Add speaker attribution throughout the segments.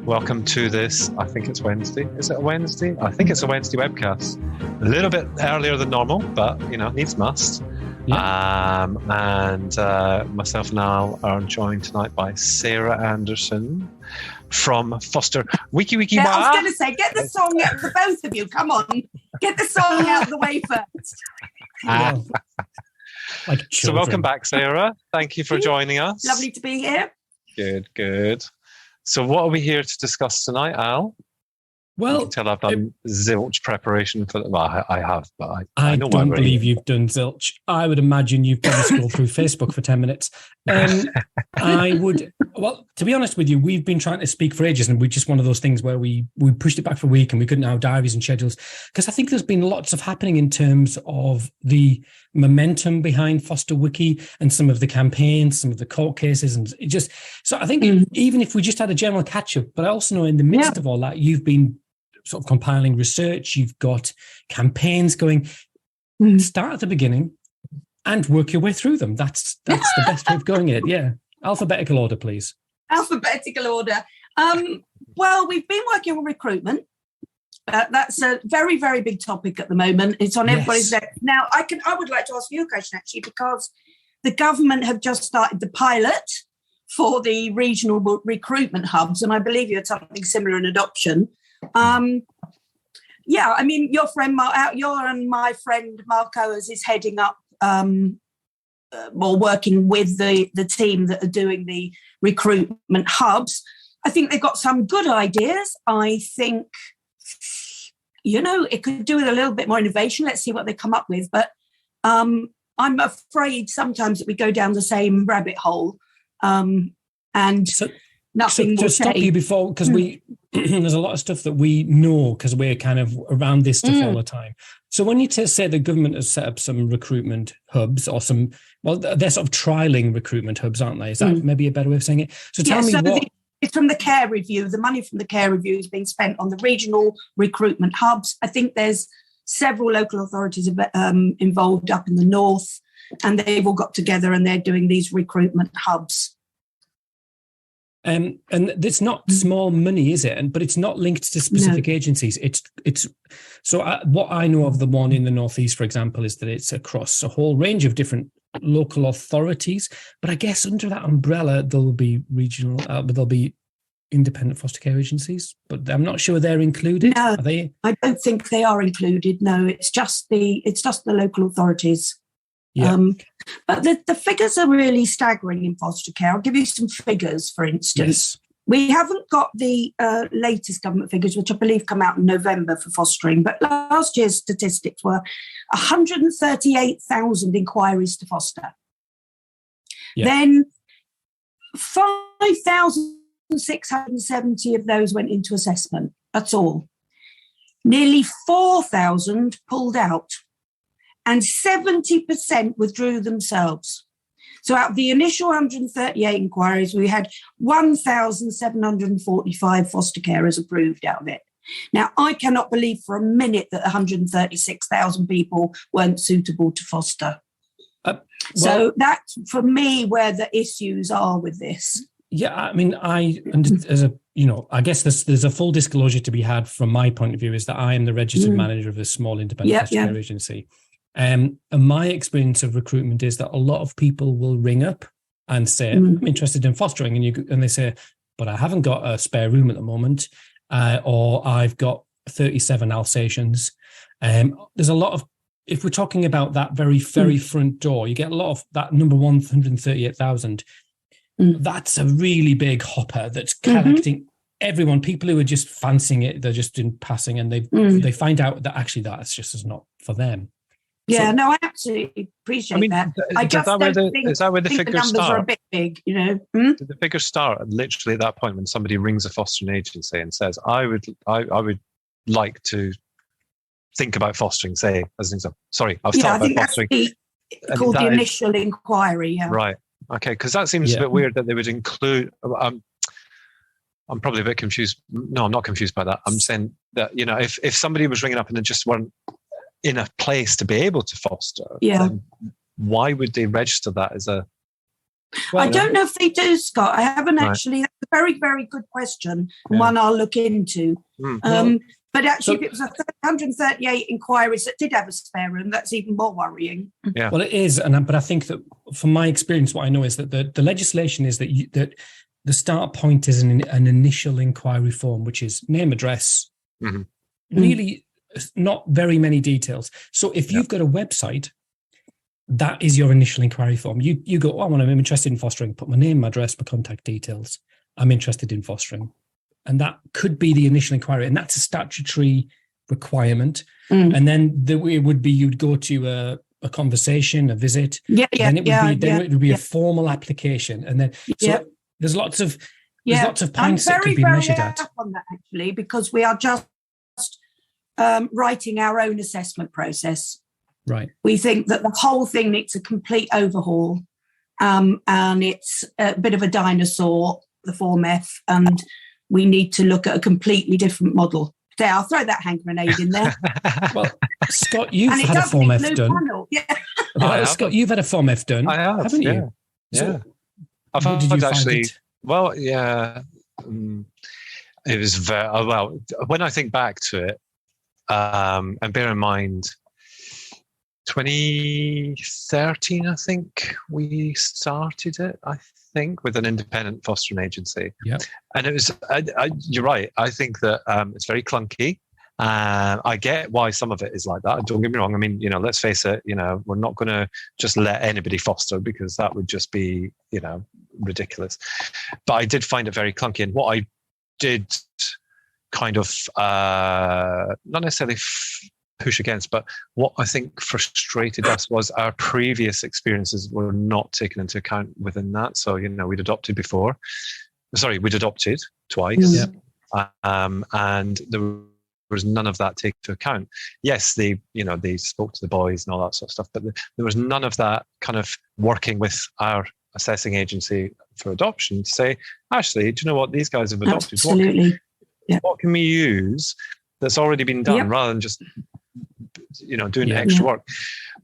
Speaker 1: Welcome to this, I think it's Wednesday. Is it a Wednesday? I think it's a Wednesday webcast. A little bit earlier than normal, but, needs must. Yeah. And myself and Al are joined tonight by Sarah Anderson from FosterWiki.
Speaker 2: Yeah, I was going to say, get the song out for both of you. Come on. Get the song out of the way first.
Speaker 1: So welcome back, Sarah. Thank you for joining us.
Speaker 2: Lovely to be here.
Speaker 1: Good. So what are we here to discuss tonight, Al?
Speaker 3: Well,
Speaker 1: you can tell I've done zilch preparation for. Well, I have, but
Speaker 3: I don't believe you've done zilch. I would imagine you've probably scrolled through Facebook for 10 minutes. I would. Well, to be honest with you, we've been trying to speak for ages, and we're just one of those things where we pushed it back for a week, and we couldn't have diaries and schedules because I think there's been lots of happening in terms of the momentum behind FosterWiki and some of the campaigns, some of the court cases, and it just. So I think even if we just had a general catch up, but I also know in the midst of all that, you've been sort of compiling research, you've got campaigns going. Start at the beginning and work your way through them. That's the best way of going it. Yeah. Alphabetical order, please.
Speaker 2: Alphabetical order. Well, we've been working on recruitment. That's a very, very big topic at the moment. It's on everybody's deck. Now, I would like to ask you a question, actually, because the government have just started the pilot for the regional recruitment hubs, and I believe you had something similar in adoption. Your friend, and my friend Marco is heading up or working with the team that are doing the recruitment hubs. I think they've got some good ideas. I think, it could do with a little bit more innovation. Let's see what they come up with. But I'm afraid sometimes that we go down the same rabbit hole and nothing will
Speaker 3: to stop you before, because there's a lot of stuff that we know because we're kind of around this stuff all the time. So when you say the government has set up some recruitment hubs or they're sort of trialing recruitment hubs, aren't they? Is that maybe a better way of saying it? So tell me
Speaker 2: it's from the care review. The money from the care review is being spent on the regional recruitment hubs. I think there's several local authorities involved up in the north, and they've all got together and they're doing these recruitment hubs.
Speaker 3: And it's not small money, is it? But it's not linked to specific agencies. It's so what I know of the one in the northeast, for example, is that it's across a whole range of different local authorities. But I guess under that umbrella, there'll be regional, there'll be independent foster care agencies. But I'm not sure they're included.
Speaker 2: No,
Speaker 3: are they?
Speaker 2: I don't think they are included. No, it's just the local authorities.
Speaker 3: Yeah.
Speaker 2: But the figures are really staggering in foster care. I'll give you some figures, for instance. Yes. We haven't got the latest government figures, which I believe come out in November for fostering, but last year's statistics were 138,000 inquiries to foster. Yeah. Then 5,670 of those went into assessment. That's all. Nearly 4,000 pulled out. And 70% withdrew themselves. So out of the initial 138 inquiries, we had 1,745 foster carers approved out of it. Now, I cannot believe for a minute that 136,000 people weren't suitable to foster. So that's, for me, where the issues are with this.
Speaker 3: Yeah, I mean, I guess there's a full disclosure to be had from my point of view, is that I am the registered manager of a small independent foster care agency. And my experience of recruitment is that a lot of people will ring up and say, I'm interested in fostering. And they say, but I haven't got a spare room at the moment, or I've got 37 Alsatians. There's a lot of, if we're talking about that very, very front door, you get a lot of that number 138,000. That's a really big hopper that's collecting everyone, people who are just fancying it, they're just in passing, and they find out that actually that's just not for them.
Speaker 2: Yeah, no, I absolutely appreciate that. I just don't think,
Speaker 1: is that where the figures
Speaker 2: numbers
Speaker 1: start?
Speaker 2: Are a bit big,
Speaker 1: Do the figures start literally at that point when somebody rings a fostering agency and says, I would like to think about fostering, say, as an example. Sorry, I've thought about fostering.
Speaker 2: That's called the initial inquiry, yeah.
Speaker 1: Right. Okay, because that seems a bit weird that they would include... I'm probably a bit confused. No, I'm not confused by that. I'm saying that, if somebody was ringing up and they just weren't in a place to be able to foster, then why would they register that as a
Speaker 2: I don't know if they do, Scott. I haven't actually. That's a very, very good question, and one I'll look into. But actually, if it was 138 inquiries that did have a spare room, that's even more worrying.
Speaker 3: Yeah. Well, it is, but I think that from my experience, what I know is that the legislation is that that the start point is an initial inquiry form, which is name, address, really not very many details. So if you've got a website, that is your initial inquiry form. You go, I'm interested in fostering, put my name, my address, my contact details. I'm interested in fostering. And that could be the initial inquiry. And that's a statutory requirement. And then it would be, you'd go to a conversation, a visit. Then it would be a formal application. And then there's lots of points that could be measured at.
Speaker 2: I'm very on that, actually, because we are just writing our own assessment process.
Speaker 3: Right.
Speaker 2: We think that the whole thing needs a complete overhaul, and it's a bit of a dinosaur, the Form F, and we need to look at a completely different model. There, I'll throw that hand grenade in there.
Speaker 3: Well, Scott, you've had a Form F done. Scott, you've had a Form F done, haven't you?
Speaker 1: Yeah.
Speaker 3: So,
Speaker 1: I've had actually. Well, yeah. It was very well. When I think back to it, and bear in mind, 2013, I think we started it. I think with an independent fostering agency.
Speaker 3: Yeah,
Speaker 1: and it was. You're right. I think that it's very clunky. I get why some of it is like that. Don't get me wrong. I mean, let's face it. We're not going to just let anybody foster, because that would just be, ridiculous. But I did find it very clunky, and what I did kind of not necessarily push against, but what I think frustrated us was our previous experiences were not taken into account within that. So, we'd adopted twice, and there was none of that taken into account. Yes, they spoke to the boys and all that sort of stuff, but there was none of that kind of working with our assessing agency for adoption to say, actually, do you know what, these guys have adopted?
Speaker 2: Absolutely.
Speaker 1: What can we use that's already been done, rather than just doing extra work?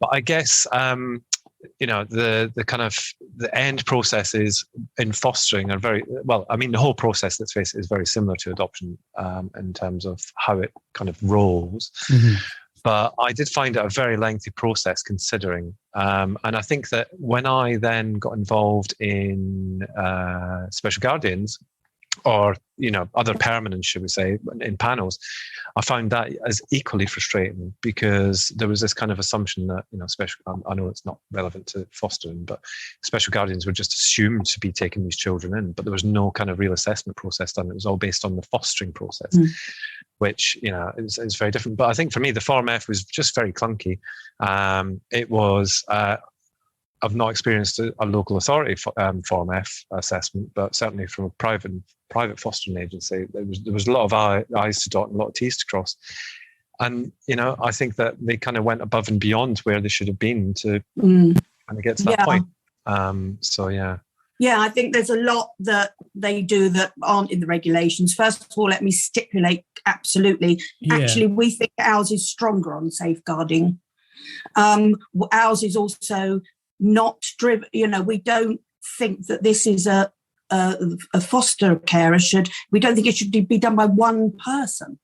Speaker 1: But I guess the kind of the end processes in fostering are very well. I mean, the whole process, let's face it, is very similar to adoption in terms of how it kind of rolls. But I did find it a very lengthy process, considering. And I think that when I then got involved in special guardians, or other permanents, should we say, in panels, I found that as equally frustrating, because there was this kind of assumption that I know it's not relevant to fostering, but special guardians were just assumed to be taking these children in, but there was no kind of real assessment process done. It was all based on the fostering process, which is very different. But I think for me, the Form F was just very clunky. It was. I've not experienced a local authority Form F assessment, but certainly from a private fostering agency, there was a lot of I's to dot and a lot of T's to cross. And, I think that they kind of went above and beyond where they should have been to kind of get to that point.
Speaker 2: Yeah, I think there's a lot that they do that aren't in the regulations. First of all, let me stipulate, absolutely. Yeah. Actually, we think ours is stronger on safeguarding. Ours is also not driven, we don't think that this is a foster carer we don't think it should be done by one person,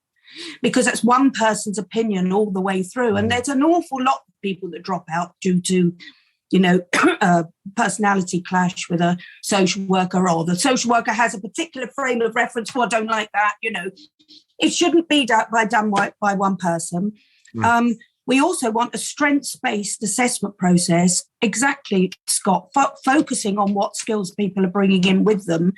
Speaker 2: because that's one person's opinion all the way through. And there's an awful lot of people that drop out due to, personality clash with a social worker, or the social worker has a particular frame of reference for, I don't like that, it shouldn't be done by one person. We also want a strengths-based assessment process, exactly, Scott, focusing on what skills people are bringing in with them,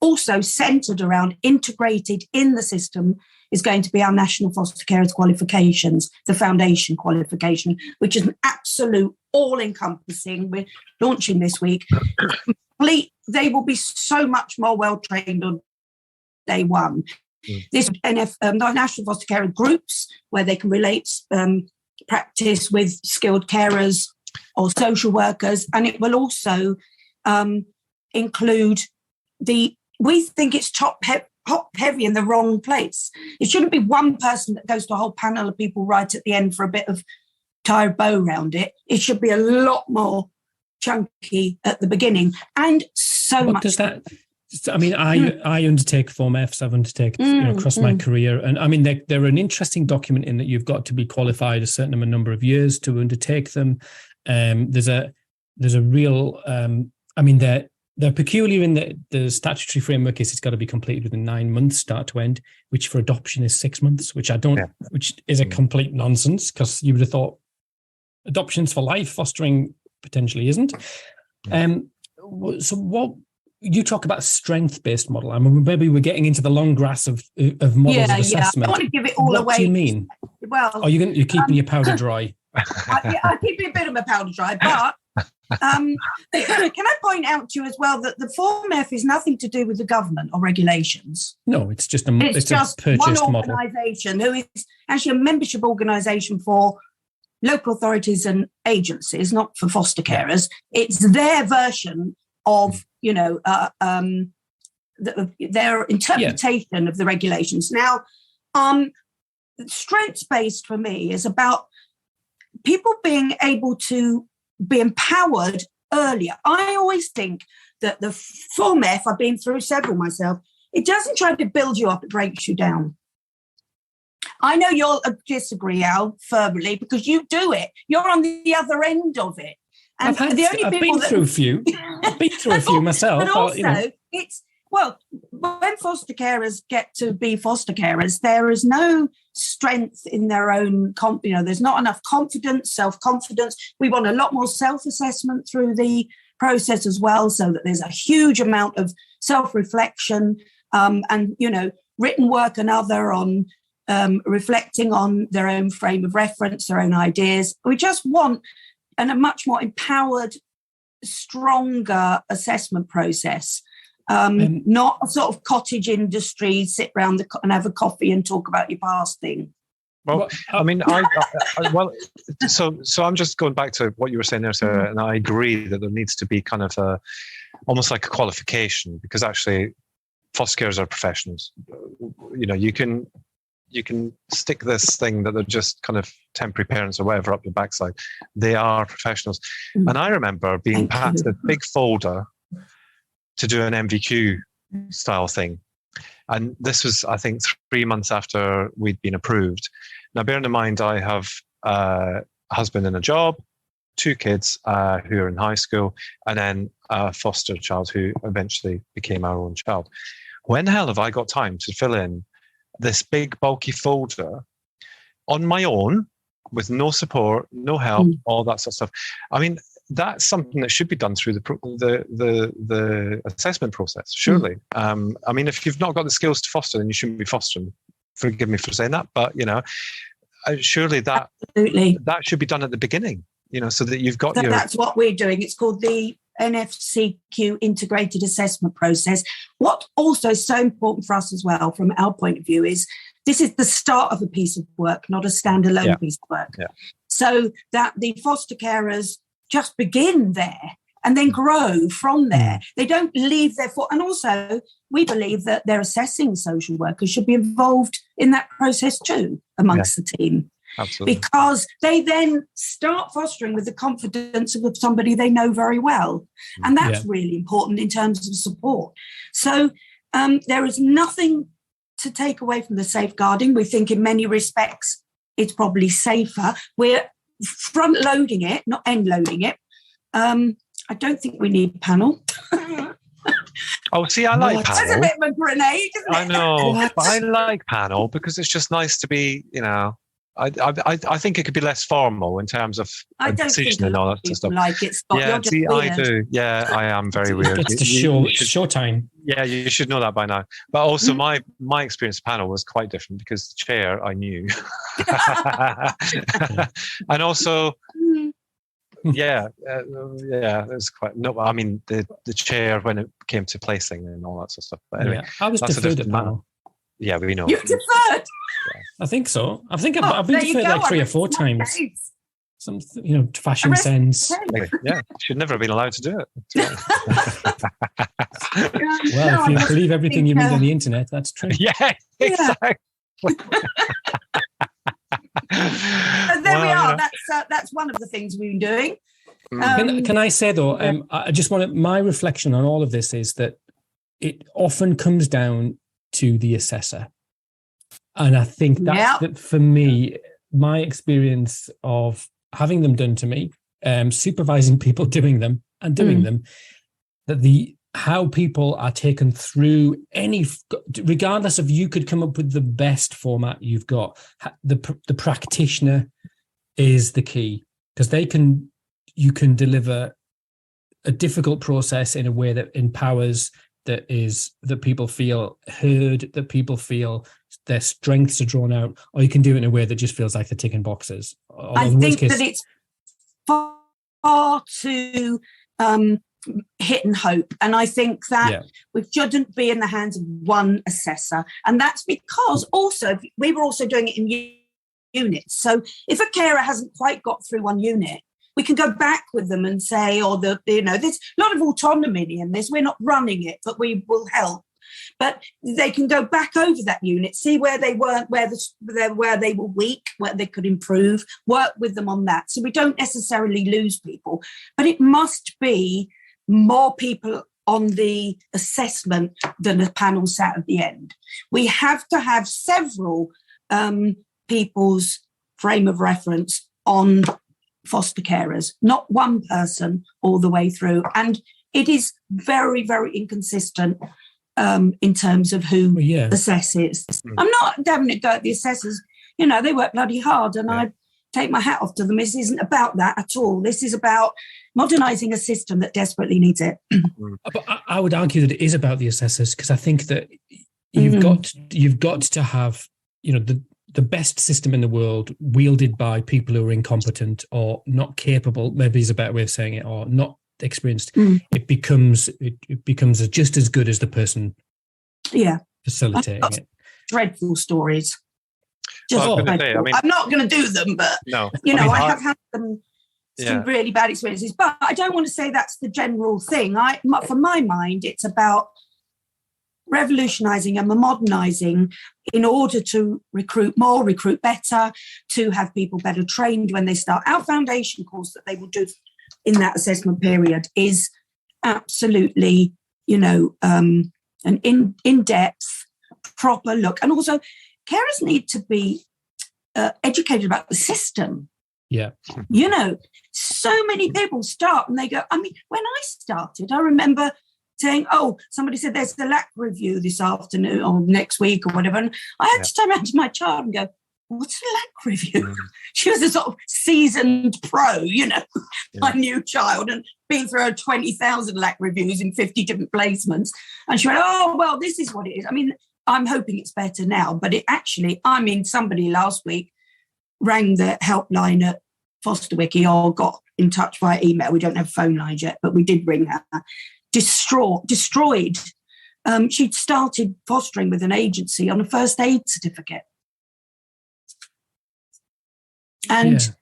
Speaker 2: also centred around, integrated in the system, is going to be our National Foster Carers Qualifications, the foundation qualification, which is an absolute all-encompassing. We're launching this week. They will be so much more well-trained on day one. This the National Foster Carer groups, where they can relate practice with skilled carers or social workers, and it will also include we think it's top heavy in the wrong place. It shouldn't be one person that goes to a whole panel of people right at the end for a bit of tie a bow around it. It should be a lot more chunky at the beginning, and so
Speaker 3: what
Speaker 2: much.
Speaker 3: Does that? I mean, I undertake Form Fs. I've undertaken across my career, and I mean they're an interesting document in that you've got to be qualified a certain number of years to undertake them. There's a real. I mean they're peculiar in that the statutory framework is it's got to be completed within 9 months, start to end, which for adoption is 6 months, which is a complete nonsense, because you would have thought adoption's for life, fostering potentially isn't. So what you talk about strength-based model? I mean, maybe we're getting into the long grass of models of assessment.
Speaker 2: I want to give it all away.
Speaker 3: What do you mean?
Speaker 2: Well,
Speaker 3: you're keeping your powder dry?
Speaker 2: I'm keeping a bit of my powder dry, but can I point out to you as well that the Form F is nothing to do with the government or regulations?
Speaker 3: No, it's just a purchased
Speaker 2: one
Speaker 3: model.
Speaker 2: organisation who is actually a membership organisation for local authorities and agencies, not for foster carers. It's their version of, their interpretation of the regulations. Now, strengths-based for me is about people being able to be empowered earlier. I always think that the Form F, I've been through several myself, it doesn't try to build you up, it breaks you down. I know you'll disagree, Al, verbally, because you do it. You're on the other end of it. And
Speaker 3: I've been through a few. I've been through a few myself.
Speaker 2: But also, when foster carers get to be foster carers, there is no strength in their own, there's not enough confidence, self-confidence. We want a lot more self-assessment through the process as well, so that there's a huge amount of self-reflection and, written work and other on reflecting on their own frame of reference, their own ideas. We just want a much more empowered, stronger assessment process. Not a sort of cottage industry, sit around and have a coffee and talk about your past thing.
Speaker 1: Well, I mean, so I'm just going back to what you were saying there, Sarah, and I agree that there needs to be kind of almost like a qualification, because actually foster carers are professionals. You can stick this thing that they're just kind of temporary parents or whatever up your backside. They are professionals. And I remember being passed a big folder to do an MVQ style thing. And this was, I think, 3 months after we'd been approved. Now, bearing in mind, I have a husband and a job, 2 kids who are in high school, and then a foster child who eventually became our own child. When the hell have I got time to fill in this big, bulky folder on my own with no support, no help, all that sort of stuff? I mean, that's something that should be done through the assessment process, surely. I mean, if you've not got the skills to foster, then you shouldn't be fostering. Forgive me for saying that, but surely that should be done at the beginning. So that you've got
Speaker 2: That's what we're doing. It's called the NFCQ integrated assessment process. What also is so important for us as well, from our point of view, is this is the start of a piece of work, not a standalone piece of work. Yeah. So that the foster carers just begin there and then grow from there. They don't leave their and also we believe that their assessing social workers should be involved in that process too amongst the team. Absolutely. Because they then start fostering with the confidence of somebody they know very well. And that's really important in terms of support. So there is nothing to take away from the safeguarding. We think in many respects it's probably safer. We're front loading it, not end loading it. I don't think we need panel.
Speaker 1: Oh, see, I like panel.
Speaker 2: That's a bit of a grenade, isn't it?
Speaker 1: I know, but I like panel because it's just nice to be, I think it could be less formal in terms of a decision and all that stuff.
Speaker 2: Like it, Scott.
Speaker 1: Yeah, see, weird. I do. Yeah, I am very weird.
Speaker 3: It's the show time.
Speaker 1: Yeah, you should know that by now. But also, my experience of panel was quite different because the chair I knew, and also, it's quite. No, I mean the chair when it came to placing and all that sort of stuff. But anyway,
Speaker 3: I was deferred at panel.
Speaker 1: Yeah, we know.
Speaker 2: You deferred.
Speaker 3: I think so. I think I've been deferred like 3 or 4 times. Some, fashion sense.
Speaker 1: Yeah, should never have been allowed to do it.
Speaker 3: Well, if you believe everything you read on the internet, that's true.
Speaker 1: Yeah, exactly.
Speaker 2: And there we are. That's one of the things we've been doing.
Speaker 3: Can I say though, I just my reflection on all of this is that it often comes down to the assessor. And I think that for me, my experience of having them done to me, supervising people doing them, that how people are taken through regardless of, you could come up with the best format you've got, the practitioner is the key, because you can deliver a difficult process in a way that empowers, that people feel heard, that people feel their strengths are drawn out, or you can do it in a way that just feels like they're ticking boxes.
Speaker 2: I think that it's far too hit and hope. And I think that we shouldn't be in the hands of one assessor. And that's because also we were also doing it in units. So if a carer hasn't quite got through one unit, we can go back with them and say, there's a lot of autonomy in this. We're not running it, but we will help. But they can go back over that unit, see where they weren't, where they were weak, where they could improve, work with them on that. So we don't necessarily lose people. But it must be more people on the assessment than a panel sat at the end. We have to have several people's frame of reference on foster carers, not one person all the way through. And it is very, very inconsistent in terms of who assesses. I'm not having a go at the assessors. They work bloody hard, and I take my hat off to them. This isn't about that at all. This is about modernising a system that desperately needs it.
Speaker 3: But I would argue that it is about the assessors, because I think that you've got to have the best system in the world wielded by people who are incompetent or not capable, maybe is a better way of saying it, or not experienced. It becomes just as good as the person facilitating it.
Speaker 2: Dreadful stories. I'm not going to do them, but I have had some really bad experiences. But I don't want to say that's the general thing. For my mind, it's about revolutionising and modernising in order to recruit more, recruit better, to have people better trained when they start. Our foundation course that they will do in that assessment period is absolutely, an in-depth, proper look. And also, carers need to be educated about the system.
Speaker 3: Yeah.
Speaker 2: So many people start and they go, when I started, I remember saying, somebody said there's the LAC review this afternoon or next week or whatever. And I had to turn around to my child and go, what's a LAC review? She was a sort of seasoned pro, my new child, and been through 20,000 LAC reviews in 50 different placements. And she went, this is what it is. I'm hoping it's better now, but somebody last week rang the helpline at FosterWiki or got in touch via email. We don't have phone lines yet, but we did ring her. Destroyed. She'd started fostering with an agency on a first aid certificate. And,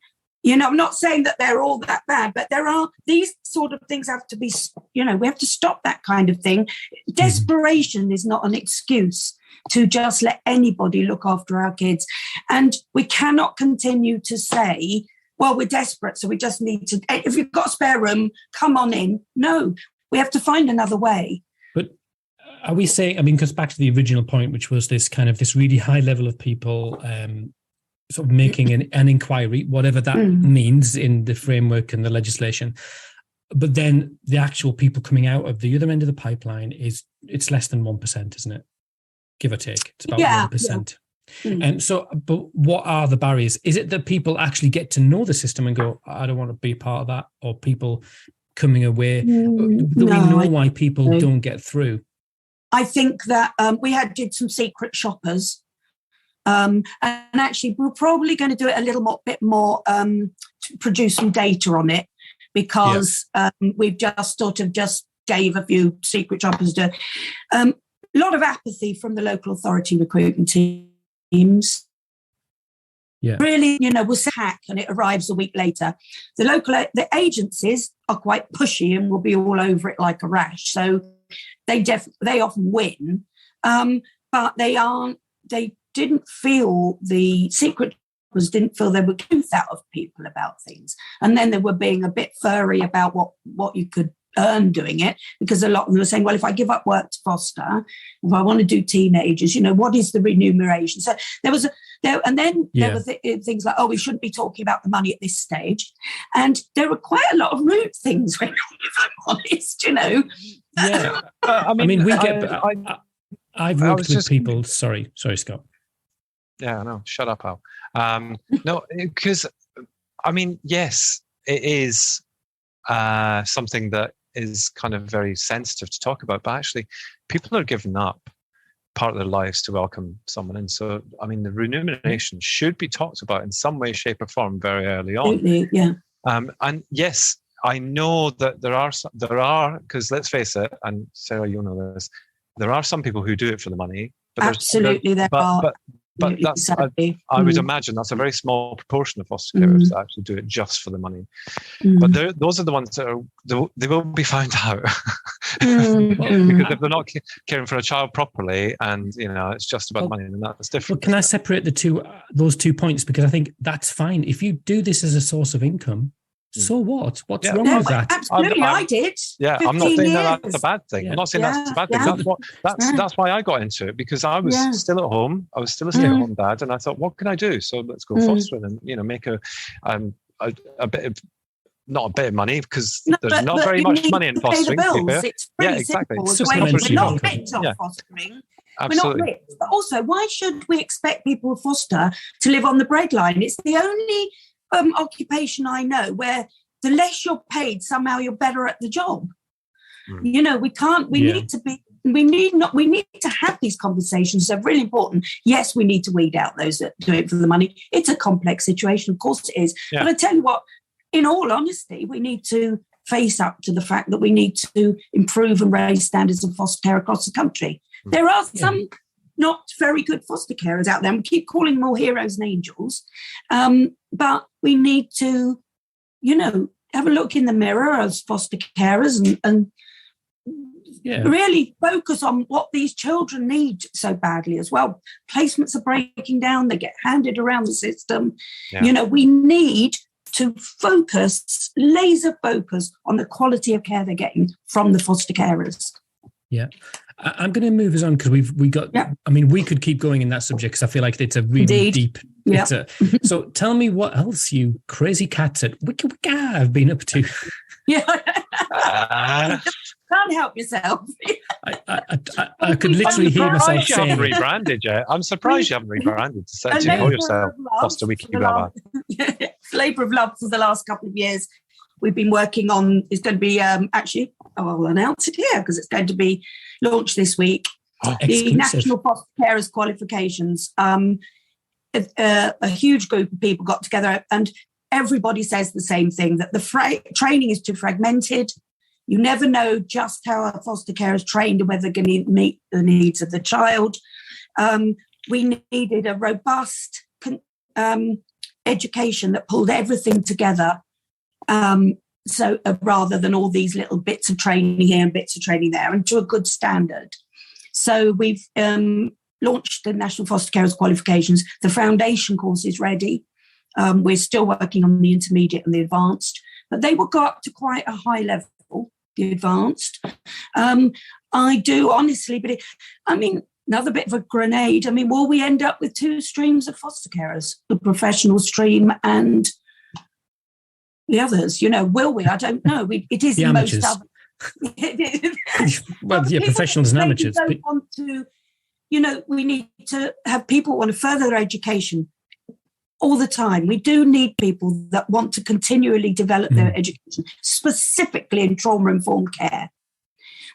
Speaker 2: I'm not saying that they're all that bad, but there are these sort of things have to be, we have to stop that kind of thing. Desperation is not an excuse to just let anybody look after our kids. And we cannot continue to say, we're desperate, so we just need to, if you've got a spare room, come on in. No, we have to find another way.
Speaker 3: But are we saying, because back to the original point, which was this kind of this really high level of people sort of making an inquiry, whatever that means in the framework and the legislation. But then the actual people coming out of the other end of the pipeline it's less than 1%, isn't it? Give or take. It's about 1%. And so, but what are the barriers? Is it that people actually get to know the system and go, I don't want to be part of that, or people coming away? Do we know why people don't get through?
Speaker 2: I think that we did some secret shoppers. And actually, we're probably going to do it a bit more, produce some data on it, because we've just gave a few secret shoppers a lot of apathy from the local authority recruitment teams.
Speaker 3: Yeah.
Speaker 2: Really, we'll hack and it arrives a week later. The agencies are quite pushy and will be all over it like a rash. So they often win, but they didn't feel the secret didn't feel they were truth out of people about things. And then they were being a bit furry about what you could earn doing it, because a lot of them were saying, well, if I give up work to foster, if I want to do teenagers, what is the remuneration? So there were things like, oh, we shouldn't be talking about the money at this stage. And there were quite a lot of rude things going on, if I'm honest,
Speaker 3: Yeah. I've worked with people. Sorry, Scott.
Speaker 1: Yeah, no, shut up, Al. No, because, yes, it is something that is kind of very sensitive to talk about, but actually people are giving up part of their lives to welcome someone in. So, the remuneration should be talked about in some way, shape or form very early on.
Speaker 2: Absolutely, yeah.
Speaker 1: And yes, I know that there are, because let's face it, and Sarah, you know this, there are some people who do it for the money. But
Speaker 2: absolutely, there are.
Speaker 1: But that's, I would imagine that's a very small proportion of foster carers that actually do it just for the money. But those are the ones that they will be found out. Because if they're not caring for a child properly, and it's just about money, then that's different.
Speaker 3: Well, can I separate those 2 points? Because I think that's fine. If you do this as a source of income, so what? What's wrong with that?
Speaker 2: Absolutely, I did.
Speaker 1: Yeah, I'm not saying that's a bad thing. I'm not saying that's a bad thing. That's why I got into it, because I was still at home. I was still a stay-at-home dad, and I thought, what can I do? So let's go fostering and make a bit of, not a bit of money, because there's not very much money in fostering.
Speaker 2: It's pretty
Speaker 1: exactly.
Speaker 2: Simple.
Speaker 1: It's just
Speaker 2: we're not rich on fostering.
Speaker 1: Absolutely.
Speaker 2: We're not rich. But also, why should we expect people who foster to live on the breadline? It's the only occupation I know where the less you're paid, somehow you're better at the job. We can't. We need to be. We need to have these conversations. They're really important. Yes, we need to weed out those that do it for the money. It's a complex situation, of course it is. But I tell you what, in all honesty, we need to face up to the fact that we need to improve and raise standards of foster care across the country. There are some not very good foster carers out there, and we keep calling them all heroes and angels. But we need to, have a look in the mirror as foster carers and really focus on what these children need so badly as well. Placements are breaking down. They get handed around the system. We need to laser focus on the quality of care they're getting from the foster carers.
Speaker 3: Yeah. I'm going to move us on, because we got, we could keep going in that subject, because I feel like it's a really deep. So tell me what else you crazy cats at Wiki have been up to.
Speaker 2: Can't help yourself.
Speaker 3: I could literally hear myself saying,
Speaker 1: haven't rebranded yet. I'm surprised you haven't rebranded to call yourself FosterWiki.
Speaker 2: Labour of love for the last couple of years. We've been working on, it's going to be I'll announce it here because it's going to be launched this week. The National Foster Carers Qualifications. A huge group of people got together, and everybody says the same thing, that the training is too fragmented. You never know just how a foster carer is trained and whether they're going to meet the needs of the child. We needed a robust education that pulled everything together. So rather than all these little bits of training here and bits of training there, and to a good standard. So we've launched the National Foster Carers Qualifications. The foundation course is ready. We're still working on the intermediate and the advanced, but they will go up to quite a high level, the advanced. I do honestly, but another bit of a grenade. Will we end up with two streams of foster carers, the professional stream and the others? Will we? I don't know. It is
Speaker 3: the amateurs. Professionals and amateurs.
Speaker 2: Don't want to, we need to have people want to further their education all the time. We do need people that want to continually develop their education, specifically in trauma-informed care.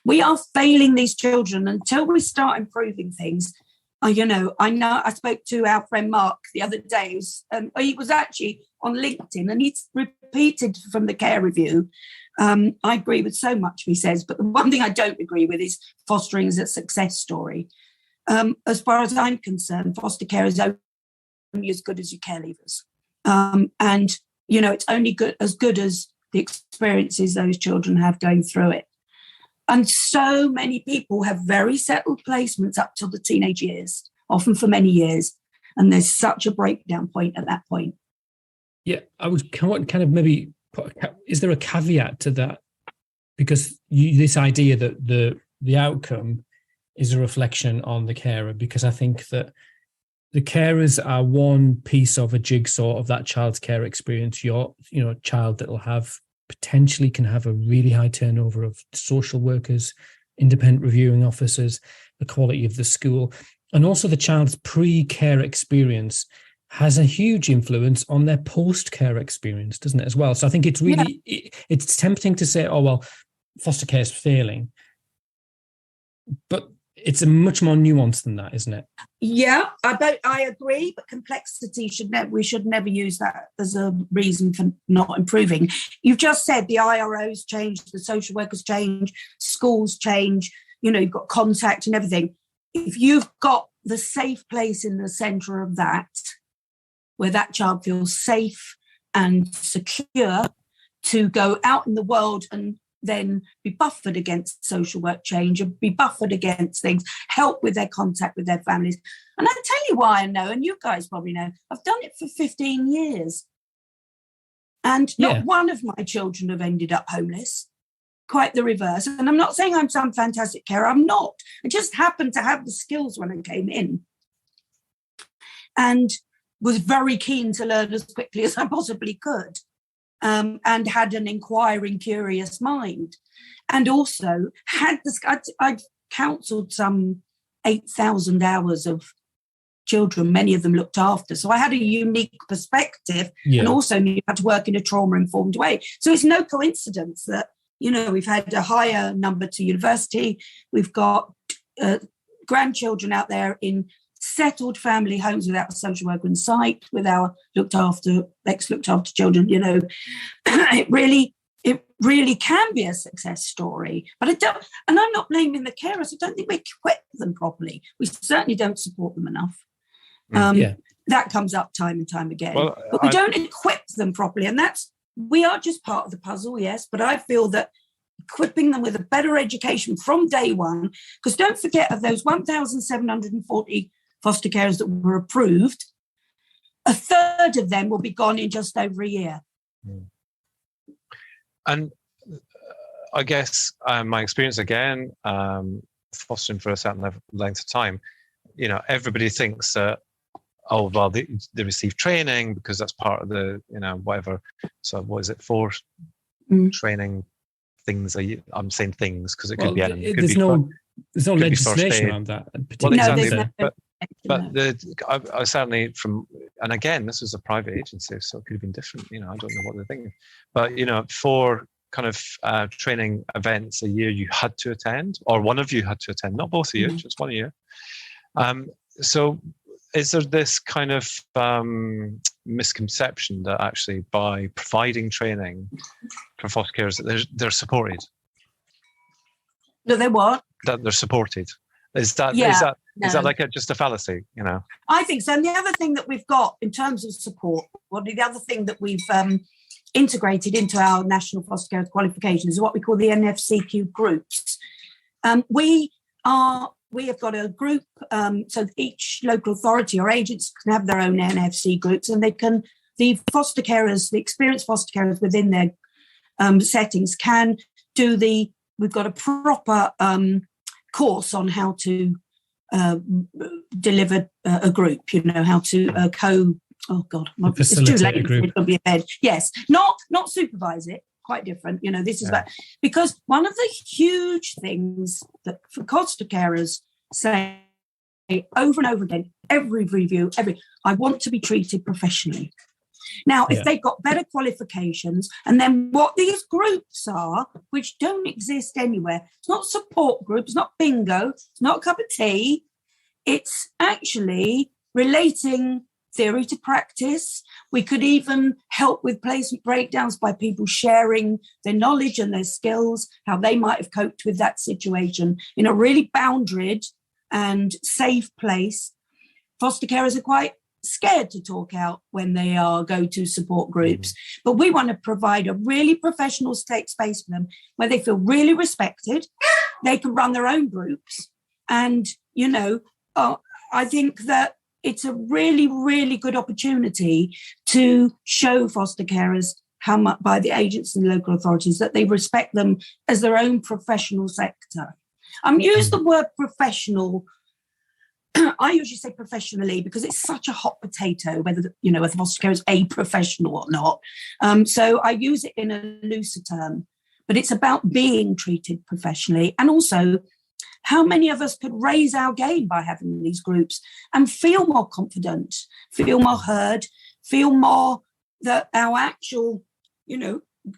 Speaker 2: We are failing these children until we start improving things. I know I spoke to our friend Mark the other day. He was actually on LinkedIn, and he's repeated from the care review. I agree with so much he says, but the one thing I don't agree with is fostering as a success story. As far as I'm concerned, foster care is only as good as your care leavers. It's only as good as the experiences those children have going through it. And so many people have very settled placements up till the teenage years, often for many years. And there's such a breakdown point at that point.
Speaker 3: Yeah, I would kind of maybe is there a caveat to that? Because this idea that the outcome is a reflection on the carer, because I think that the carers are one piece of a jigsaw of that child's care experience. Your child that will have potentially can have a really high turnover of social workers, independent reviewing officers, the quality of the school, and also the child's pre-care experience has a huge influence on their post-care experience, doesn't it, as well? So I think it's really, it's tempting to say, oh, well, foster care is failing. But it's a much more nuanced than that, isn't it?
Speaker 2: Yeah, I agree, but complexity we should never use that as a reason for not improving. You've just said the IROs change, the social workers change, schools change, you've got contact and everything. If you've got the safe place in the centre of that, where that child feels safe and secure to go out in the world and then be buffered against social work change and be buffered against things, help with their contact with their families. And I'll tell you why I know, and you guys probably know, I've done it for 15 years. And not one of my children have ended up homeless, quite the reverse. And I'm not saying I'm some fantastic carer, I'm not. I just happened to have the skills when I came in and was very keen to learn as quickly as I possibly could. And had an inquiring, curious mind, and also had this. I've counselled some 8,000 hours of children, many of them looked after. So I had a unique perspective, and also knew how to work in a trauma-informed way. So it's no coincidence that we've had a higher number to university. We've got grandchildren out there in settled family homes without a social worker in sight, with our ex-looked after children. It really can be a success story. But I'm not blaming the carers. I don't think we equip them properly. We certainly don't support them enough. That comes up time and time again. But we don't equip them properly, and we are just part of the puzzle, yes. But I feel that equipping them with a better education from day one, because don't forget, of those 1,740 foster carers that were approved, a third of them will be gone in just over a year.
Speaker 1: And I guess my experience again, fostering for a certain length of time, everybody thinks that, oh, well, they receive training because that's part of the, whatever. So what is it for? Training things? I'm saying things because it could be anything.
Speaker 3: There's no legislation around that.
Speaker 1: Well, exactly. But I certainly and again, this was a private agency, so it could have been different. I don't know what they're thinking. But, for kind of training events a year you had to attend, or one of you had to attend, not both of you, just one of you. So is there this kind of misconception that actually by providing training for foster carers that they're supported?
Speaker 2: No, they what?
Speaker 1: That they're supported. Is that like just a fallacy?
Speaker 2: I think so. And the other thing that we've got in terms of support, the other thing that we've integrated into our national foster care qualifications is what we call the NFCQ groups. We have got a group, so each local authority or agency can have their own NFC groups, and the foster carers, the experienced foster carers within their settings can do we've got a proper course on how to deliver a group, how to it's too late for it to be a bed. Yes, not supervise it, quite different. This is about, because one of the huge things that for foster carers say over and over again, every review, I want to be treated professionally. Now, if they've got better qualifications, and then what these groups are, which don't exist anywhere, it's not support groups, it's not bingo, it's not a cup of tea, it's actually relating theory to practice. We could even help with placement breakdowns by people sharing their knowledge and their skills, how they might have coped with that situation in a really boundaried and safe place. Foster carers are quite scared to talk out when they go to support groups, but we want to provide a really professional safe space for them where they feel really respected. They can run their own groups, and I think that it's a really, really good opportunity to show foster carers how much by the agents and local authorities that they respect them as their own professional sector. Use the word professional. I usually say professionally because it's such a hot potato, whether the foster care is a professional or not. So I use it in a looser term, but it's about being treated professionally. And also, how many of us could raise our game by having these groups and feel more confident, feel more heard, feel more that our actual,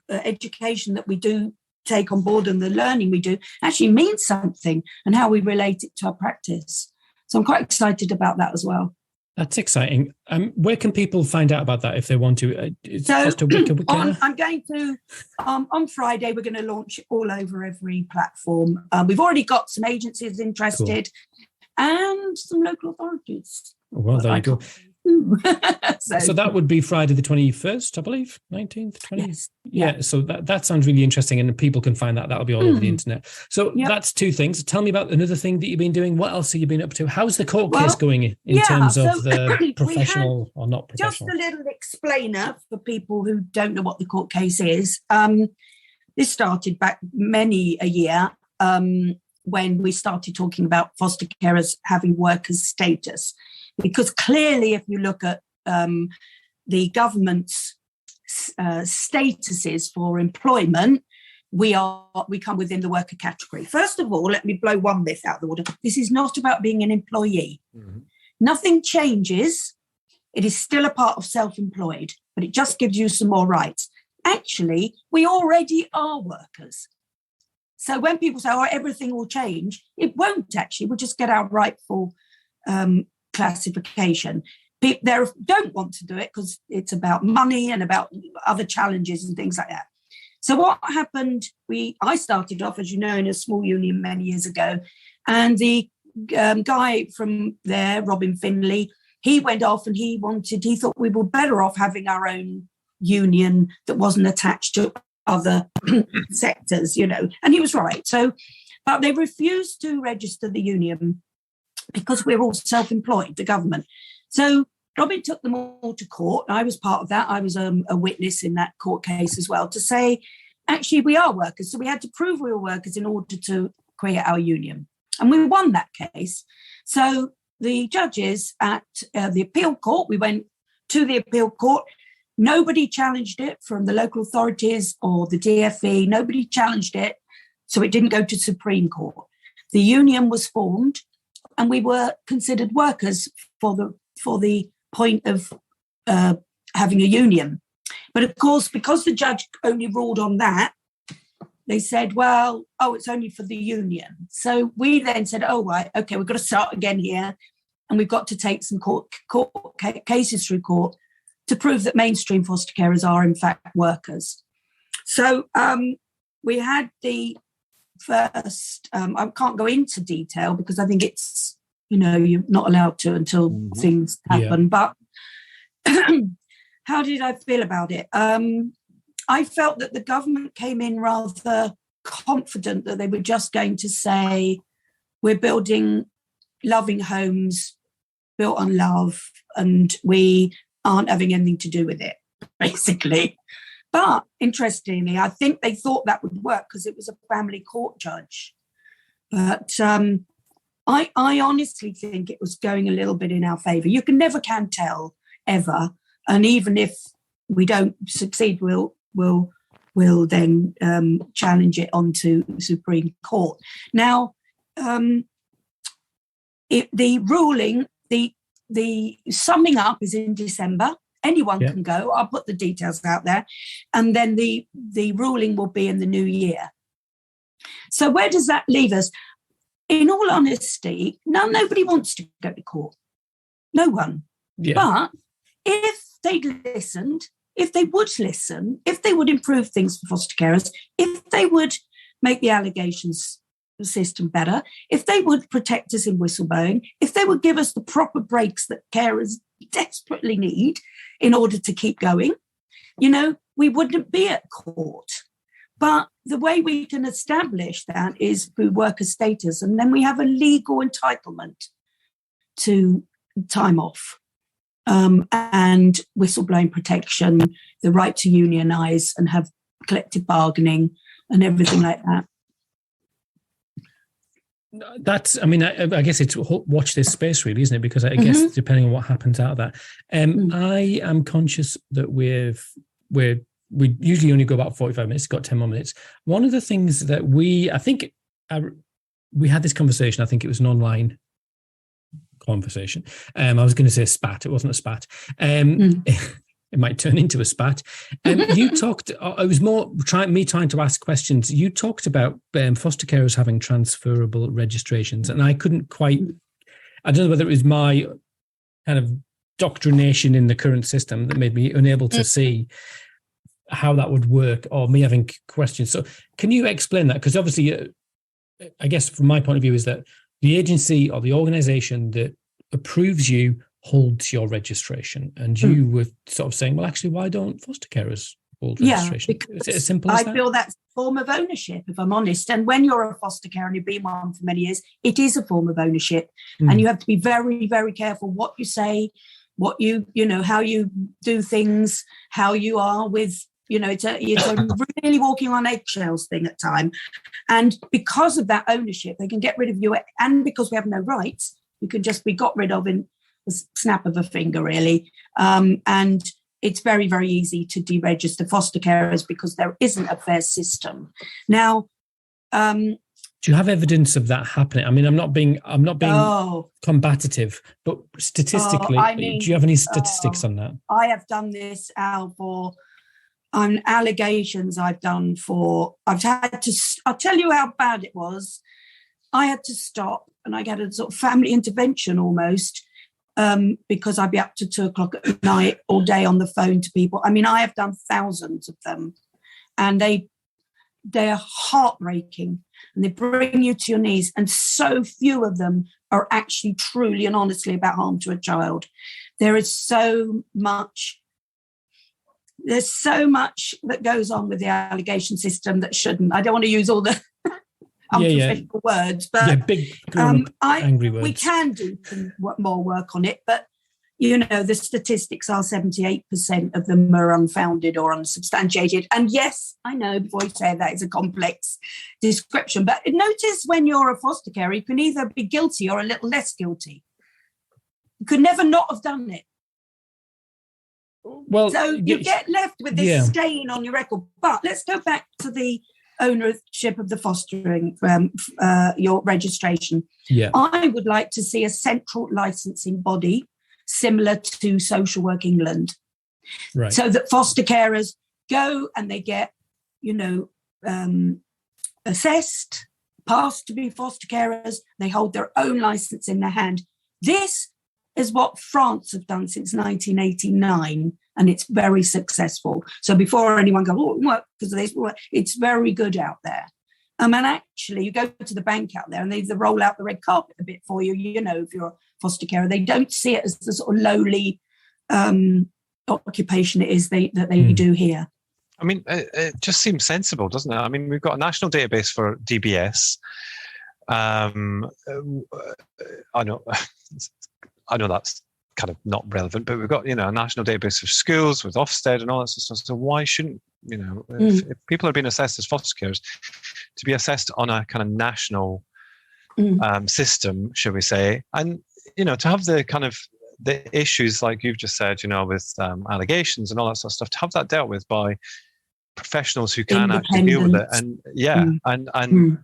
Speaker 2: education that we do take on board and the learning we do actually means something and how we relate it to our practice. So I'm quite excited about that as well.
Speaker 3: That's exciting. Where can people find out about that if they want to?
Speaker 2: I'm going to, on Friday, we're going to launch it all over every platform. We've already got some agencies interested and some local authorities.
Speaker 3: Well, there you go. So that would be Friday the 21st, I believe, 19th, 20th.
Speaker 2: Yes.
Speaker 3: Yeah, so that sounds really interesting, and people can find that. That'll be all over the internet. So that's two things. Tell me about another thing that you've been doing. What else have you been up to? How's the court case going in terms of the professional or not professional?
Speaker 2: Just a little explainer for people who don't know what the court case is. This started back many a year when we started talking about foster carers having workers' status. Because clearly, if you look at the government's statuses for employment, we come within the worker category. First of all, let me blow one myth out of the water. This is not about being an employee. Mm-hmm. Nothing changes. It is still a part of self-employed, but it just gives you some more rights. Actually, we already are workers. So when people say, everything will change, it won't actually. We'll just get our rightful classification. People there don't want to do it because it's about money and about other challenges and things like that. So what happened, I started off, as you know, in a small union many years ago, and the guy from there, Robin Finlay, he went off and he thought we were better off having our own union that wasn't attached to other sectors, and he was right. So, but they refused to register the union because we're all self-employed, the government. So Robin took them all to court. I was part of that. I was a witness in that court case as well to say, actually, we are workers. So we had to prove we were workers in order to create our union. And we won that case. So the judges at the appeal court, we went to the appeal court. Nobody challenged it from the local authorities or the DFE. Nobody challenged it. So it didn't go to Supreme Court. The union was formed, and we were considered workers for the point of having a union. But of course, because the judge only ruled on that, they said, it's only for the union. So we then said, right, okay, we've got to start again here. And we've got to take some court cases through court to prove that mainstream foster carers are, in fact, workers. So we had the first, I can't go into detail because I think it's, you're not allowed to until things happen. But how did I feel about it? I felt that the government came in rather confident that they were just going to say, we're building loving homes built on love and we aren't having anything to do with it, basically. But interestingly, I think they thought that would work because it was a family court judge. But I honestly think it was going a little bit in our favour. You never can tell, ever. And even if we don't succeed, we'll then challenge it onto the Supreme Court. Now, the ruling, the summing up is in December. Anyone can go. I'll put the details out there. And then the ruling will be in the new year. So where does that leave us? In all honesty, nobody wants to go to court. No one. Yeah. But if they'd listened, if they would listen, if they would improve things for foster carers, if they would make the allegations system better, if they would protect us in whistleblowing, if they would give us the proper breaks that carers desperately need in order to keep going, we wouldn't be at court. But the way we can establish that is through worker status, and then we have a legal entitlement to time off, and whistleblowing protection, the right to unionise and have collective bargaining and everything like that.
Speaker 3: That's, I mean, I guess it's watch this space, really, isn't it? Because I guess depending on what happens out of that, I am conscious that we usually only go about 45 minutes, got 10 more minutes. One of the things that we had this conversation, I think it was an online conversation. I was going to say spat. It wasn't a spat. It might turn into a spat. You talked, it was more trying to ask questions. You talked about foster carers having transferable registrations, and I couldn't quite, I don't know whether it was my kind of doctrination in the current system that made me unable to see how that would work, or me having questions. So can you explain that? Because obviously, I guess from my point of view is that the agency or the organisation that approves you holds your registration, and you were sort of saying, well, actually, why don't foster carers hold registration? Is it as simple as that?
Speaker 2: I feel that's a form of ownership, if I'm honest. And when you're a foster carer and you've been one for many years, it is a form of ownership. And you have to be very, very careful what you say, what you know, how you do things, how you are with, you know, it's a really walking on eggshells thing at time. And because of that ownership, they can get rid of you. And because we have no rights, you can just be got rid of in the snap of a finger, really. And it's very, very easy to deregister foster carers because there isn't a fair system. Now, do
Speaker 3: you have evidence of that happening? I mean, I'm not being combative, but statistically, do you have any statistics on that?
Speaker 2: I have done this, Al, for allegations I've done for, I'll tell you how bad it was. I had to stop, and I had a sort of family intervention almost, because I'd be up to 2:00 at night all day on the phone to people. I mean, I have done thousands of them, and they're heartbreaking, and they bring you to your knees, and so few of them are actually truly and honestly about harm to a child. There's so much that goes on with the allegation system that shouldn't. I don't want to use all the unprofessional words, but
Speaker 3: big angry words.
Speaker 2: We can do more work on it, but you know, the statistics are 78% of them are unfounded or unsubstantiated. And yes, I know before you say that, it's a complex description, but notice when you're a foster carer, you can either be guilty or a little less guilty. You could never not have done it.
Speaker 3: Well,
Speaker 2: so you get left with this stain on your record. But let's go back to the ownership of the fostering, your registration.
Speaker 3: Yeah.
Speaker 2: I would like to see a central licensing body similar to Social Work England.
Speaker 3: Right.
Speaker 2: So that foster carers go and they get, you know, assessed, passed to be foster carers. They hold their own license in their hand. This is what France have done since 1989, and it's very successful. So before anyone goes, oh, what? Because of this, it's very good out there. And actually, you go to the bank out there and they roll out the red carpet a bit for you, you know, if you're a foster carer. They don't see it as the sort of lowly occupation it is that they do here.
Speaker 1: I mean, it just seems sensible, doesn't it? I mean, we've got a national database for DBS. I know that's kind of not relevant, but we've got, you know, a national database of schools with Ofsted and all that sort of stuff. So why shouldn't, you know, if people are being assessed as foster carers, to be assessed on a kind of national system, shall we say, and, you know, to have the kind of the issues like you've just said, you know, with allegations and all that sort of stuff, to have that dealt with by professionals who can actually deal with it, and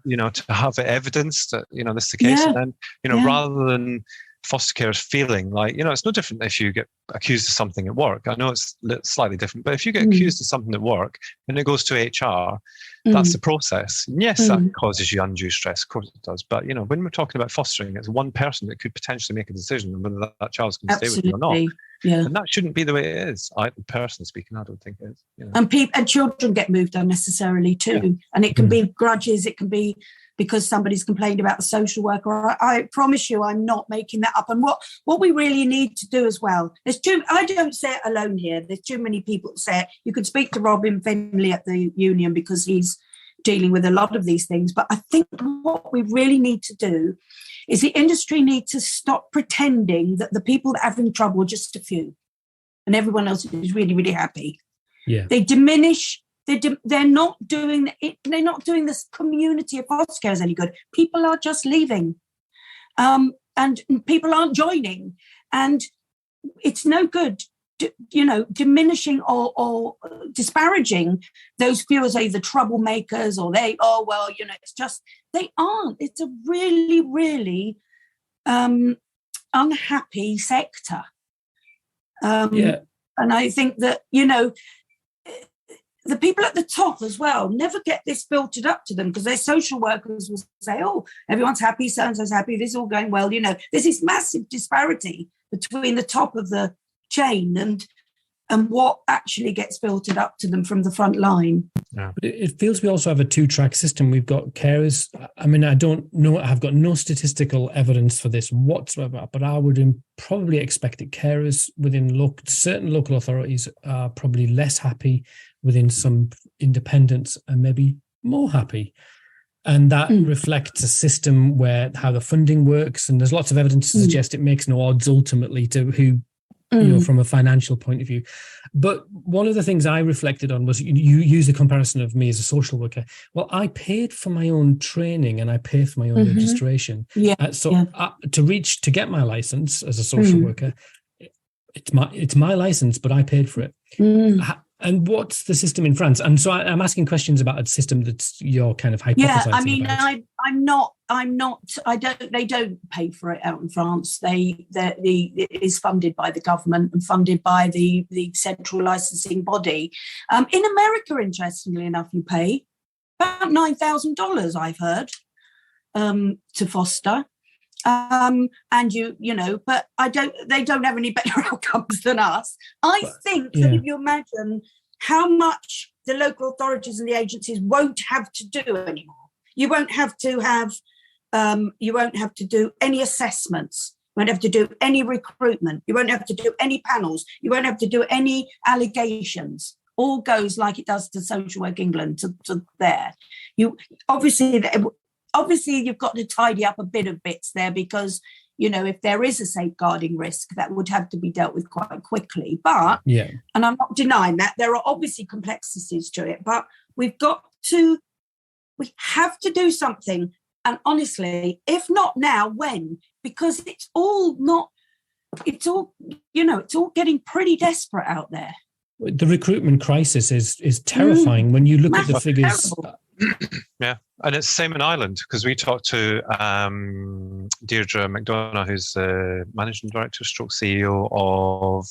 Speaker 1: you know, to have evidence that, you know, this is the case, and then, you know, rather than foster carers feeling like, you know, it's no different if you get accused of something at work. I know it's slightly different, but if you get accused of something at work and it goes to HR, that's the process. And yes, that causes you undue stress, of course it does. But, you know, when we're talking about fostering, it's one person that could potentially make a decision on whether that child's going to stay with you or not.
Speaker 2: Yeah.
Speaker 1: And that shouldn't be the way it is. Personally speaking, I don't think it is. You know.
Speaker 2: And children get moved unnecessarily too. Yeah. And it can be grudges, it can be because somebody's complained about the social worker. I promise you, I'm not making that up. And what we really need to do as well, I don't say it alone here. There's too many people that say it. You could speak to Robin Finley at the union because he's dealing with a lot of these things. But I think what we really need to do is the industry need to stop pretending that the people that are having trouble are just a few and everyone else is really, really happy.
Speaker 3: Yeah.
Speaker 2: They diminish. They're not doing it. They're not doing this community of foster care any good. People are just leaving, and people aren't joining, and it's no good. Diminishing or disparaging those few as either troublemakers or it's just, they aren't. It's a really, really unhappy sector. And I think that, the people at the top as well never get this filtered up to them, because their social workers will say, oh, everyone's happy, so-and-so's happy, this is all going well. There's this massive disparity between the top of the chain and what actually gets filtered up to them from the front line.
Speaker 3: Yeah. But it feels we also have a two-track system. We've got carers. I mean, I don't know. I've got no statistical evidence for this whatsoever, but I would probably expect that carers within certain local authorities are probably less happy, within some independents and maybe more happy. And that reflects a system where how the funding works. And there's lots of evidence to suggest it makes no odds ultimately to who, from a financial point of view. But one of the things I reflected on was you use the comparison of me as a social worker. Well, I paid for my own training and I pay for my own registration. To get my license as a social worker, it's my license, but I paid for it. And what's the system in France? And so I'm asking questions about a system that's you're kind of hypothesizing about.
Speaker 2: Yeah, I mean, I'm not. They don't pay for it out in France. It is funded by the government and funded by the central licensing body. In America, interestingly enough, you pay about $9,000. I've heard to foster. And but they don't have any better outcomes than us. I think that if you imagine how much the local authorities and the agencies won't have to do anymore. You won't have to do any assessments. You won't have to do any recruitment. You won't have to do any panels. You won't have to do any allegations. All goes like it does to Social Work England to there. Obviously, you've got to tidy up a bit of bits there because, if there is a safeguarding risk, that would have to be dealt with quite quickly. But, and I'm not denying that, there are obviously complexities to it, but we have to do something. And honestly, if not now, when? Because it's all getting pretty desperate out there.
Speaker 3: The recruitment crisis is terrifying when you look at the figures.
Speaker 1: Yeah, and it's the same in Ireland, because we talked to Deirdre McDonough, who's the managing director, CEO of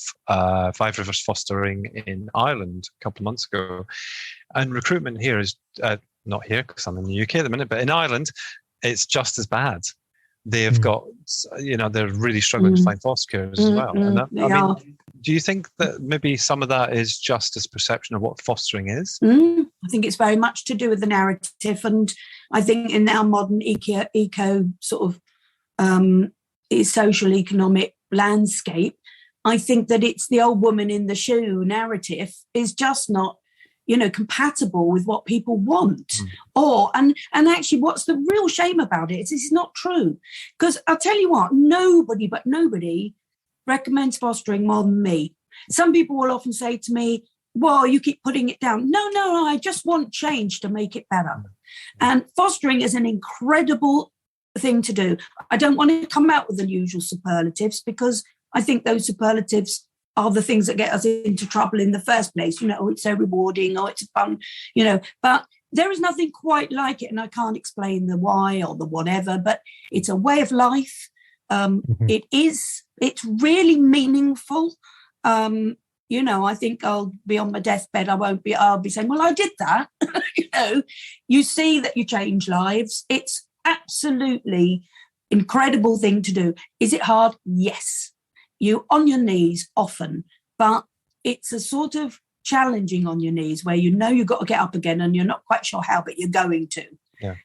Speaker 1: Five Rivers Fostering in Ireland a couple of months ago. And recruitment here is, not here because I'm in the UK at the minute, but in Ireland, it's just as bad. They've got, they're really struggling to find foster carers as well. And do you think that maybe some of that is just this perception of what fostering is?
Speaker 2: I think it's very much to do with the narrative. And I think in our modern eco sort of social economic landscape, I think that it's the old woman in the shoe narrative is just not, compatible with what people want. And actually what's the real shame about it is this is not true. Because I'll tell you what, nobody recommends fostering more than me. Some people will often say to me, well, you keep putting it down. No, I just want change to make it better. And fostering is an incredible thing to do. I don't want to come out with the usual superlatives because I think those superlatives are the things that get us into trouble in the first place. It's so rewarding, or it's fun, but there is nothing quite like it. And I can't explain the why or the whatever, but it's a way of life. It's really meaningful. I think I'll be on my deathbed. I'll be saying, well, I did that. You see that you change lives. It's absolutely incredible thing to do. Is it hard? Yes. You're on your knees often, but it's a sort of challenging on your knees where you've got to get up again and you're not quite sure how, but you're going to,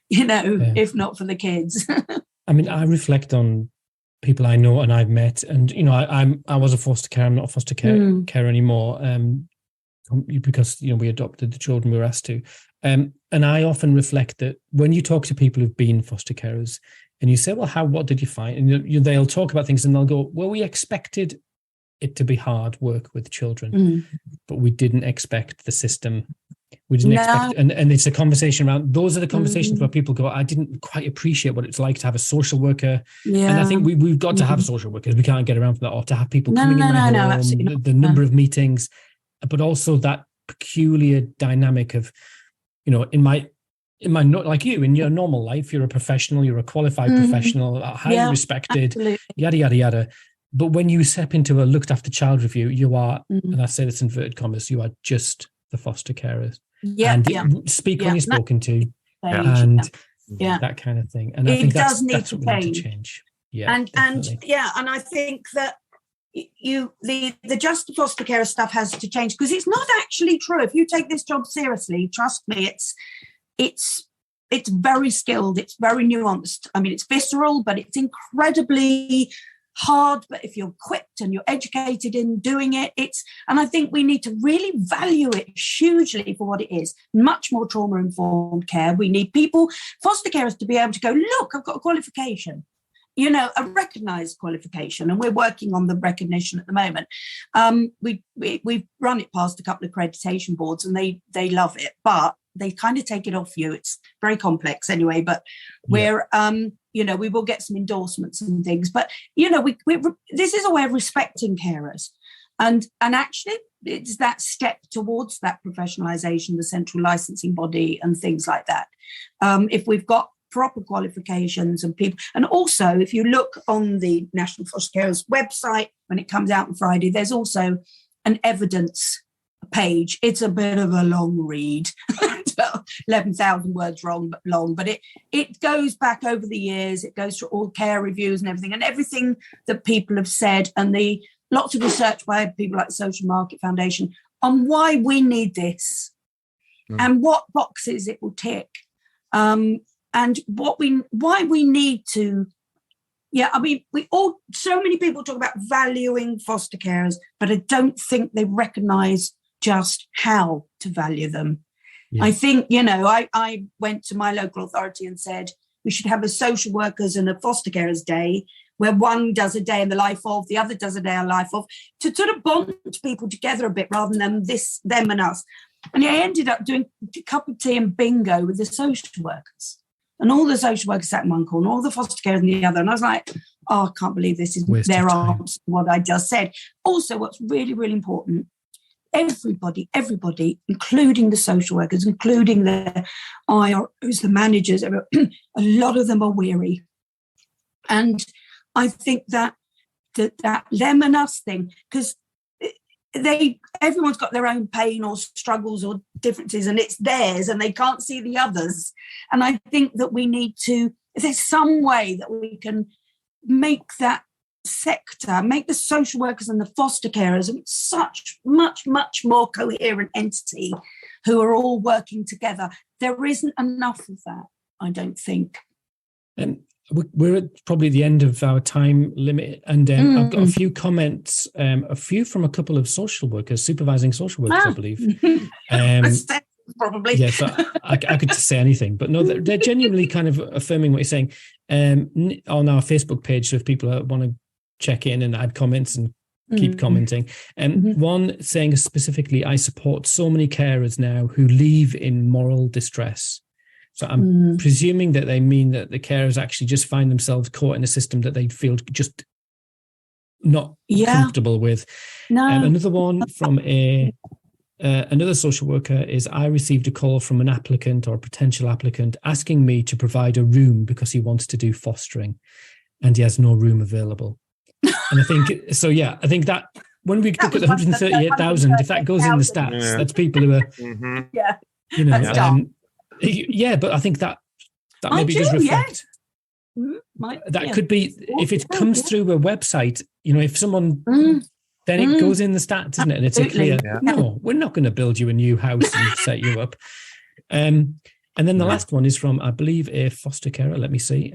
Speaker 2: if not for the kids.
Speaker 3: I mean, I reflect on people I know and I've met, and I was a foster carer. I'm not a foster care anymore, because we adopted the children we were asked to, And I often reflect that when you talk to people who've been foster carers and you say, well, what did you find? And they'll talk about things and they'll go, well, we expected it to be hard work with children, but we didn't expect the system. We didn't expect, and it's a conversation around, those are the conversations where people go, I didn't quite appreciate what it's like to have a social worker. Yeah. And I think we've got to have social workers. We can't get around from that, or to have people coming in my home, the number of meetings, but also that peculiar dynamic of, in my not like you, in your normal life, you're a professional, you're a qualified professional, highly respected, yada, yada, yada. But when you step into a looked after child review, you are, and I say this in inverted commas, you are just the foster carers. Speak when you're spoken to, and that kind of thing. And I think that's what we need to change.
Speaker 2: And I think that the just foster carer stuff has to change, because it's not actually true. If you take this job seriously, trust me, it's very skilled, it's very nuanced. I mean, it's visceral, but it's incredibly hard. But if you're equipped and you're educated in doing it, and I think we need to really value it hugely for what it is. Much more trauma-informed care. We need foster carers, to be able to go, look, I've got a qualification, a recognised qualification, and we're working on the recognition at the moment. We've run it past a couple of accreditation boards, and they love it, but they kind of take it off you. It's very complex anyway, but we're we will get some endorsements and things, but this is a way of respecting carers, and actually it's that step towards that professionalisation, the central licensing body and things like that. If we've got proper qualifications and people, and also if you look on the National Foster Carers website when it comes out on Friday, there's also an evidence page. It's a bit of a long read, 11,000 words long, but it goes back over the years. It goes through all care reviews and everything that people have said, and lots of research by people like the Social Market Foundation on why we need this and what boxes it will tick, and why we need to. I mean, so many people talk about valuing foster carers, but I don't think they recognise just how to value them. I think, I went to my local authority and said we should have a social workers and a foster carers day, where one does a day in the life of, the other does a day in the life of, to sort of bond people together a bit rather than them and us. And I ended up doing a cup of tea and bingo with the social workers. And all the social workers sat in one corner, all the foster carers in the other. And I was like, I can't believe this is their answer to what I just said. Also, what's really, really important, everybody, including the social workers, including the IROs, the managers, a lot of them are weary. And I think that them and us thing, because everyone's got their own pain or struggles or differences, and it's theirs, and they can't see the others. And I think that we need to, if there's some way that we can make that sector, make the social workers and the foster carers such much more coherent entity who are all working together. There isn't enough of that, I don't think.
Speaker 3: We're at probably the end of our time limit, and I've got a few comments, a few from a couple of social workers, supervising social workers, I believe.
Speaker 2: Probably.
Speaker 3: Yeah, so I could just say anything, but no, they're genuinely kind of affirming what you're saying. On our Facebook page, so if people want to check in and add comments and keep commenting. One saying specifically, I support so many carers now who leave in moral distress. So I'm presuming that they mean that the carers actually just find themselves caught in a system that they feel just not comfortable with. Another one from another social worker is, I received a call from an applicant or a potential applicant asking me to provide a room because he wants to do fostering and he has no room available. And I think, so yeah, I think that when we look at the 138,000, if that goes in the stats, that's people who are, but I think that maybe does reflect. That could be, if it comes through a website, if someone, then it goes in the stats, isn't it? And it's a clear, no, we're not going to build you a new house and set you up. And then the last one is from, I believe, a foster carer. Let me see.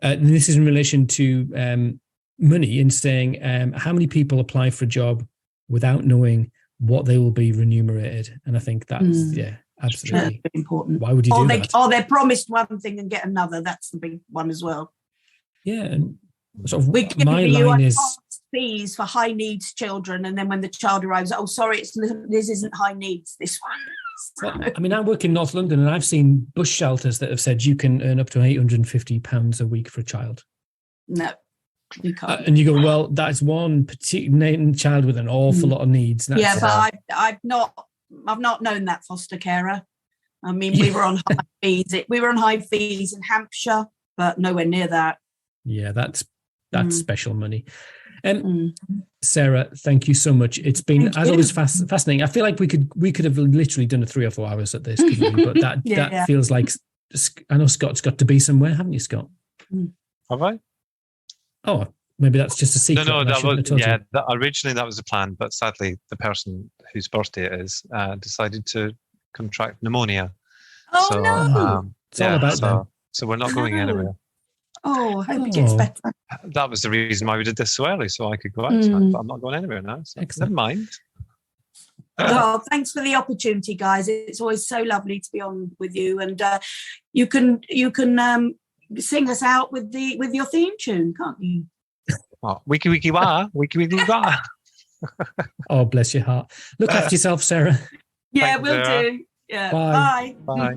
Speaker 3: This is in relation to money, in saying how many people apply for a job without knowing what they will be remunerated. And I think that's, absolutely
Speaker 2: that's important.
Speaker 3: Why would you do that?
Speaker 2: Or they're promised one thing and get another. That's the big one as well.
Speaker 3: Yeah. And sort of
Speaker 2: we give
Speaker 3: my
Speaker 2: you
Speaker 3: line is
Speaker 2: fees for high needs children. And then when the child arrives, oh, sorry, this isn't high needs, this one.
Speaker 3: Well, I mean, I work in North London and I've seen bush shelters that have said you can earn up to £850 a week for a child.
Speaker 2: No, you can't.
Speaker 3: And you go, well, that's one particular child with an awful lot of needs.
Speaker 2: But I've not known that foster carer. I mean, we were on high fees. We were on high fees in Hampshire, but nowhere near that.
Speaker 3: Yeah, that's special money. Sarah, thank you so much. It's been, as always, fascinating. I feel like we could have literally done 3 or 4 hours at this, couldn't we? But that feels like, I know Scott's got to be somewhere, haven't you, Scott?
Speaker 1: Have I?
Speaker 3: Oh, maybe that's just a secret.
Speaker 1: No, originally that was the plan, but sadly the person whose birthday it is decided to contract pneumonia.
Speaker 2: Oh, no.
Speaker 3: It's all about them.
Speaker 1: So we're not going anywhere.
Speaker 2: Oh, I hope it gets better.
Speaker 1: That was the reason why we did this so early, so I could go outside, but I'm not going anywhere now. So never mind.
Speaker 2: Well, thanks for the opportunity, guys. It's always so lovely to be on with you, and you can sing us out with your theme tune, can't you?
Speaker 1: Oh, wiki wiki wah, wiki wiki wah.
Speaker 3: Oh, bless your heart. Look after yourself, Sarah.
Speaker 2: Yeah,
Speaker 1: Thanks,
Speaker 2: we'll
Speaker 1: Sarah.
Speaker 2: do. Yeah.
Speaker 3: Bye.
Speaker 1: Bye.